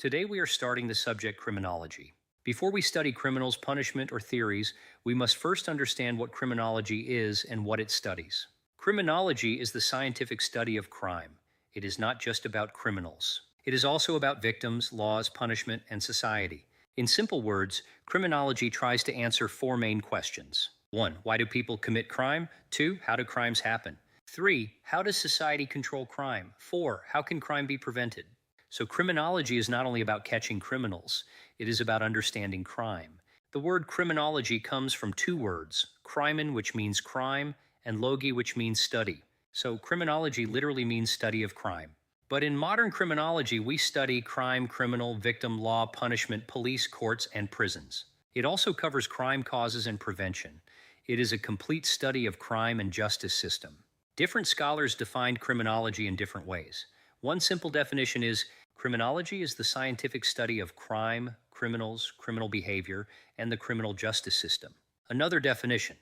Today we are starting the subject criminology. Before we study criminals, punishment, or theories, we must first understand what criminology is and what it studies. Criminology is the scientific study of crime. It is not just about criminals. It is also about victims, laws, punishment, and society. In simple words, criminology tries to answer four main questions. 1. Why do people commit crime? 2. How do crimes happen? 3. How does society control crime? 4. How can crime be prevented? So criminology is not only about catching criminals, it is about understanding crime. The word criminology comes from two words, crimen, which means crime, and logi, which means study. So criminology literally means study of crime. But in modern criminology, we study crime, criminal, victim, law, punishment, police, courts, and prisons. It also covers crime causes and prevention. It is a complete study of crime and justice system. Different scholars define criminology in different ways. One simple definition is criminology is the scientific study of crime, criminals, criminal behavior, and the criminal justice system. Another definition,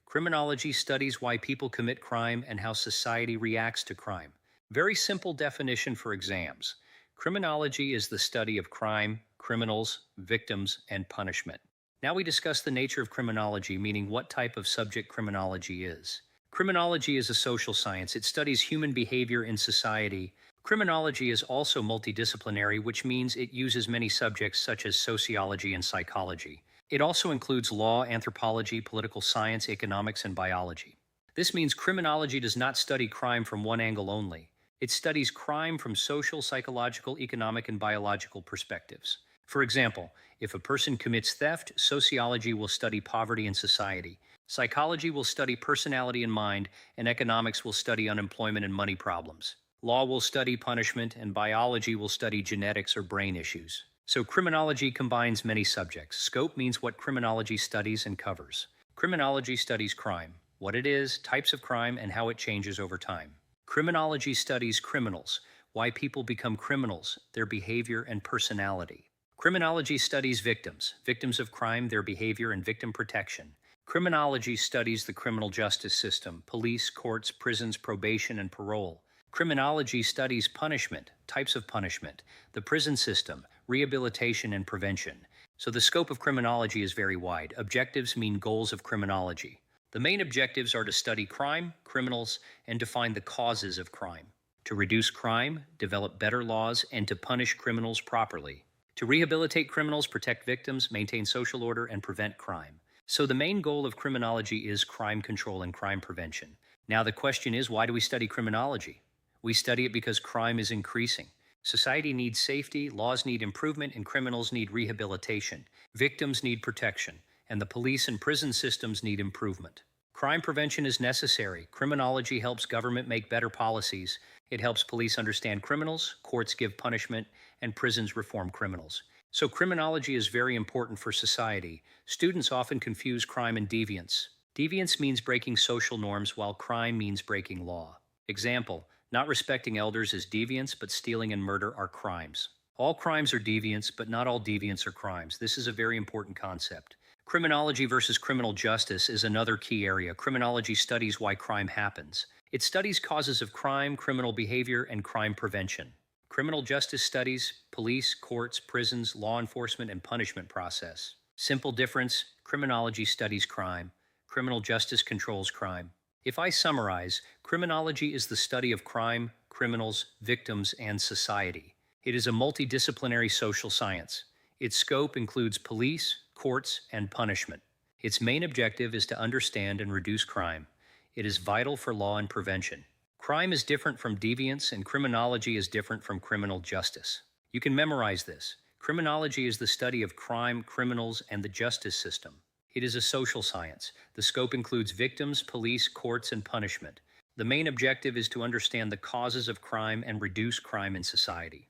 criminology studies why people commit crime and how society reacts to crime. Very simple definition for exams. Criminology is the study of crime, criminals, victims, and punishment. Now we discuss the nature of criminology, meaning what type of subject criminology is. Criminology is a social science. It studies human behavior in society. Criminology is also multidisciplinary, which means it uses many subjects such as sociology and psychology. It also includes law, anthropology, political science, economics, and biology. This means criminology does not study crime from one angle only. It studies crime from social, psychological, economic, and biological perspectives. For example, if a person commits theft, sociology will study poverty and society. Psychology will study personality and mind, and economics will study unemployment and money problems. Law will study punishment, and biology will study genetics or brain issues. So criminology combines many subjects. Scope means what criminology studies and covers. Criminology studies crime, what it is, types of crime, and how it changes over time. Criminology studies criminals, why people become criminals, their behavior and personality. Criminology studies victims, victims of crime, their behavior, and victim protection. Criminology studies the criminal justice system, police, courts, prisons, probation, and parole. Criminology studies punishment, types of punishment, the prison system, rehabilitation, and prevention. So the scope of criminology is very wide. Objectives mean goals of criminology. The main objectives are to study crime, criminals, and to find the causes of crime. To reduce crime, develop better laws, and to punish criminals properly. To rehabilitate criminals, protect victims, maintain social order, and prevent crime. So the main goal of criminology is crime control and crime prevention. Now the question is, why do we study criminology? We study it because crime is increasing. Society needs safety, laws need improvement, and criminals need rehabilitation. Victims need protection, and the police and prison systems need improvement. Crime prevention is necessary. Criminology helps government make better policies. It helps police understand criminals, courts give punishment, and prisons reform criminals. So criminology is very important for society. Students often confuse crime and deviance. Deviance means breaking social norms, while crime means breaking law. Example, not respecting elders is deviance, but stealing and murder are crimes. All crimes are deviance, but not all deviance are crimes. This is a very important concept. Criminology versus criminal justice is another key area. Criminology studies why crime happens. It studies causes of crime, criminal behavior, and crime prevention. Criminal justice studies police, courts, prisons, law enforcement, and punishment process. Simple difference, criminology studies crime. Criminal justice controls crime. If I summarize, criminology is the study of crime, criminals, victims, and society. It is a multidisciplinary social science. Its scope includes police, courts, and punishment. Its main objective is to understand and reduce crime. It is vital for law and prevention. Crime is different from deviance, and criminology is different from criminal justice. You can memorize this. Criminology is the study of crime, criminals, and the justice system. It is a social science. The scope includes victims, police, courts, and punishment. The main objective is to understand the causes of crime and reduce crime in society.